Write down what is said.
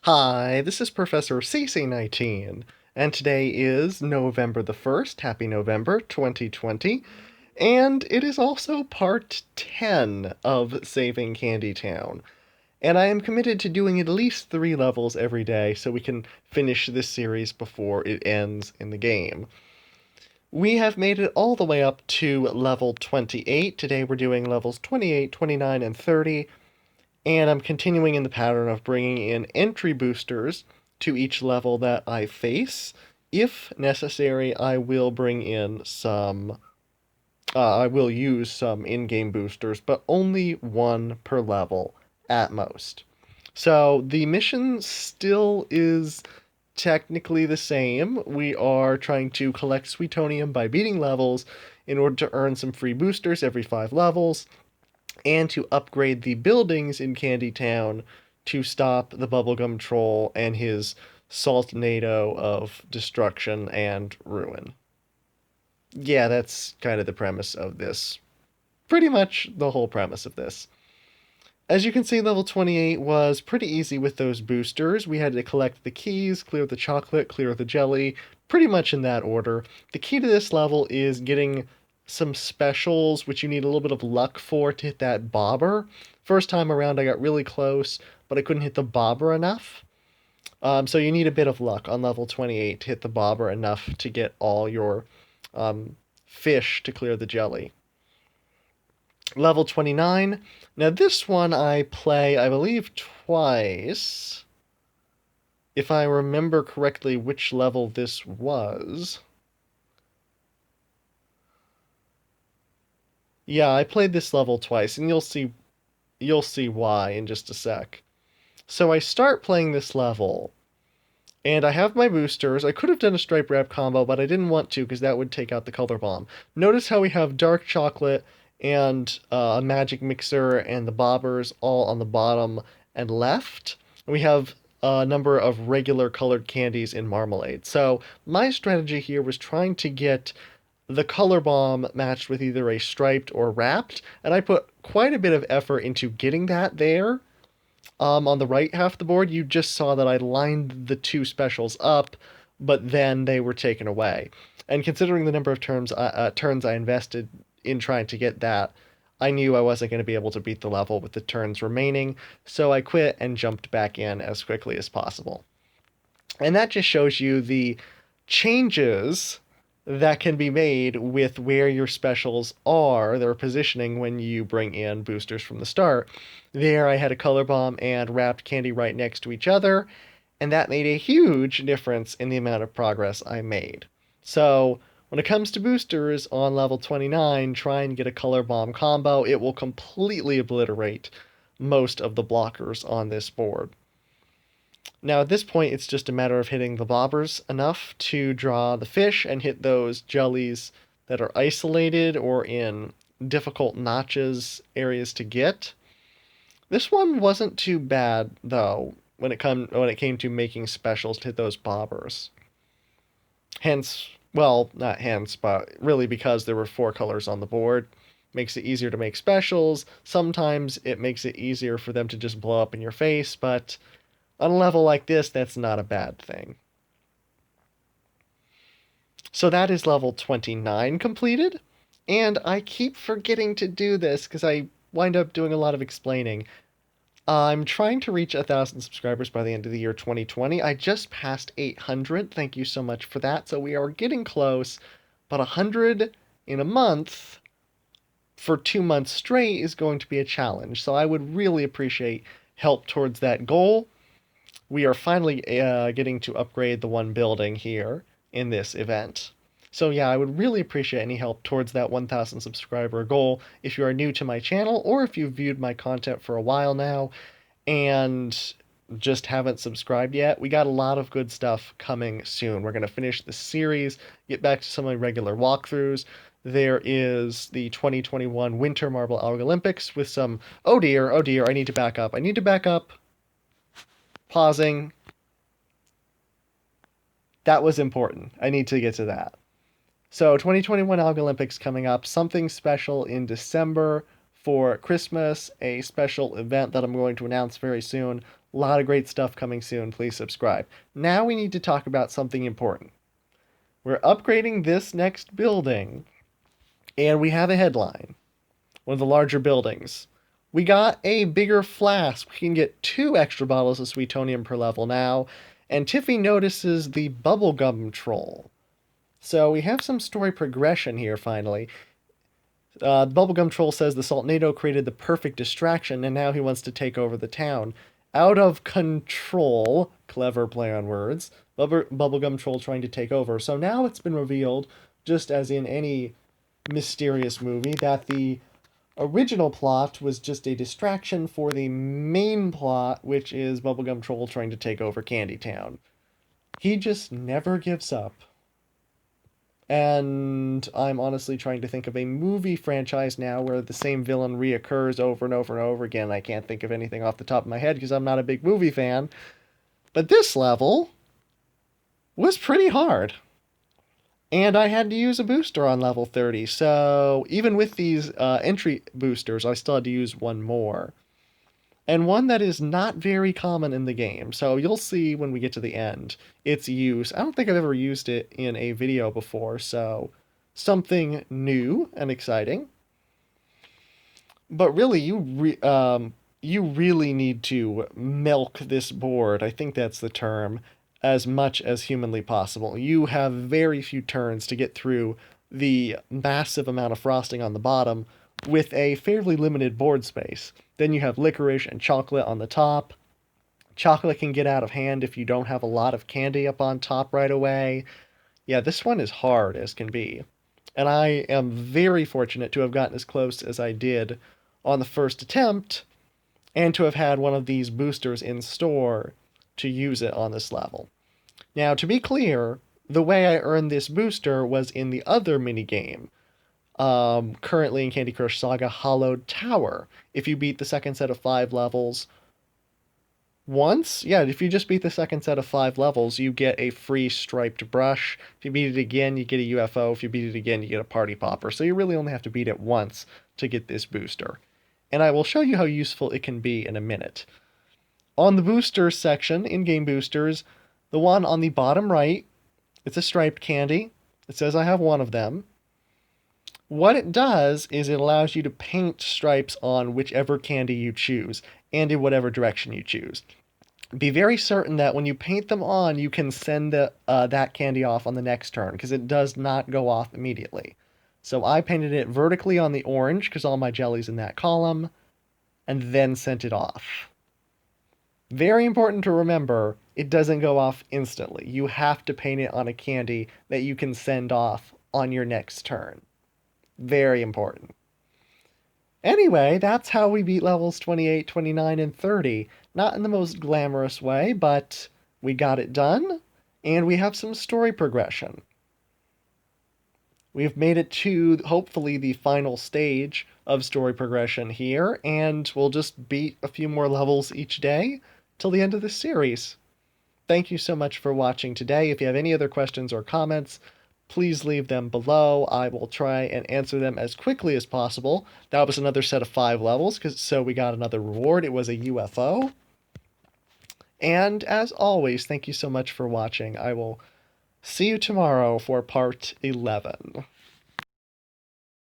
Hi, this is Professor CC19, and today is November the 1st. Happy November 2020. And it is also part 10 of Saving Candy Town. And I am committed to doing at least 3 levels every day so we can finish this series before it ends in the game. We have made it all the way up to level 28. Today we're doing levels 28, 29, and 30. And I'm continuing in the pattern of bringing in entry boosters to each level that I face. If necessary, I will bring in some. I will use some in game boosters, but only one per level at most. So the mission still is technically the same. We are trying to collect Sweetonium by beating levels in order to earn some free boosters every 5 levels and to upgrade the buildings in Candy Town to stop the Bubblegum Troll and his Saltnado of destruction and ruin. Yeah, that's kind of the premise of this. Pretty much the whole premise of this. As you can see, level 28 was pretty easy with those boosters. We had to collect the keys, clear the chocolate, clear the jelly, pretty much in that order. The key to this level is getting some specials, which you need a little bit of luck for to hit that bobber. First time around, I got really close, but I couldn't hit the bobber enough. So you need a bit of luck on level 28 to hit the bobber enough to get all your fish to clear the jelly. Level 29. Now this one I play, I believe, twice. If I remember correctly which level this was. Yeah, I played this level twice, and you'll see why in just a sec. So I start playing this level, and I have my boosters. I could have done a stripe wrap combo, but I didn't want to because that would take out the color bomb. Notice how we have dark chocolate and a magic mixer and the bobbers all on the bottom and left. We have a number of regular colored candies in marmalade. So my strategy here was trying to get the color bomb matched with either a striped or wrapped, and I put quite a bit of effort into getting that there. On the right half of the board, you just saw that I lined the two specials up, but then they were taken away. And considering the number of turns I invested in trying to get that, I knew I wasn't going to be able to beat the level with the turns remaining, so I quit and jumped back in as quickly as possible. And that just shows you the changes that can be made with where your specials are, their positioning when you bring in boosters from the start. There, I had a color bomb and wrapped candy right next to each other, and that made a huge difference in the amount of progress I made. So, when it comes to boosters on level 29, try and get a color bomb combo. It will completely obliterate most of the blockers on this board. Now, at this point, it's just a matter of hitting the bobbers enough to draw the fish and hit those jellies that are isolated or in difficult notches areas to get. This one wasn't too bad, though, when it came to making specials to hit those bobbers. Hence, well, not hence, but really because there were 4 colors on the board, makes it easier to make specials. Sometimes it makes it easier for them to just blow up in your face, but on a level like this, that's not a bad thing. So that is level 29 completed, and I keep forgetting to do this because I wind up doing a lot of explaining. I'm trying to reach 1,000 subscribers by the end of the year 2020. I just passed 800. Thank you so much for that. So we are getting close, but 100 in a month for 2 months straight is going to be a challenge. So I would really appreciate help towards that goal. We are finally getting to upgrade the one building here in this event. So yeah, I would really appreciate any help towards that 1,000 subscriber goal if you are new to my channel or if you've viewed my content for a while now and just haven't subscribed yet. We got a lot of good stuff coming soon. We're going to finish the series, get back to some of my regular walkthroughs. There is the 2021 Winter Marble Olympics with some, oh dear, I need to back up. Pausing. That was important. I need to get to that. So 2021 Olympics coming up, something special in December for Christmas, a special event that I'm going to announce very soon. A lot of great stuff coming soon. Please subscribe. Now we need to talk about something important. We're upgrading this next building, and we have a headline. One of the larger buildings. We got a bigger flask. We can get 2 extra bottles of Sweetonium per level now, and Tiffy notices the Bubblegum Troll. So we have some story progression here, finally. The Bubblegum Troll says the Saltnado created the perfect distraction, and now he wants to take over the town. Out of control, clever play on words, Bubblegum Troll trying to take over. So now it's been revealed, just as in any mysterious movie, that the original plot was just a distraction for the main plot, which is Bubblegum Troll trying to take over Candy Town. He just never gives up. And I'm honestly trying to think of a movie franchise now where the same villain reoccurs over and over and over again. I can't think of anything off the top of my head because I'm not a big movie fan. But this level was pretty hard. And I had to use a booster on level 30. So even with these entry boosters, I still had to use one more. And one that is not very common in the game. So you'll see when we get to the end its use. I don't think I've ever used it in a video before, so something new and exciting. But really, you really need to milk this board, I think that's the term, as much as humanly possible. You have very few turns to get through the massive amount of frosting on the bottom with a fairly limited board space. Then you have licorice and chocolate on the top. Chocolate can get out of hand if you don't have a lot of candy up on top right away. Yeah, this one is hard as can be. And I am very fortunate to have gotten as close as I did on the first attempt, and to have had one of these boosters in store to use it on this level. Now, to be clear, the way I earned this booster was in the other minigame, currently in Candy Crush Saga, Hollowed Tower. If you beat the second set of 5 levels once, yeah, if you just beat the second set of 5 levels, you get a free striped brush. If you beat it again, you get a UFO. If you beat it again, you get a party popper. So you really only have to beat it once to get this booster. And I will show you how useful it can be in a minute. On the boosters section, in-game boosters, the one on the bottom right, it's a striped candy. It says I have one of them. What it does is it allows you to paint stripes on whichever candy you choose, and in whatever direction you choose. Be very certain that when you paint them on, you can send that candy off on the next turn, because it does not go off immediately. So I painted it vertically on the orange, because all my jelly's in that column, and then sent it off. Very important to remember, it doesn't go off instantly. You have to paint it on a candy that you can send off on your next turn. Very important. Anyway, that's how we beat levels 28, 29, and 30. Not in the most glamorous way, but we got it done, and we have some story progression. We've made it to, hopefully, the final stage of story progression here, and we'll just beat a few more levels each day till the end of this series. Thank you so much for watching today. If you have any other questions or comments, please leave them below. I will try and answer them as quickly as possible. That was another set of 5 levels, so we got another reward. It was a UFO. And as always, thank you so much for watching. I will see you tomorrow for part 11.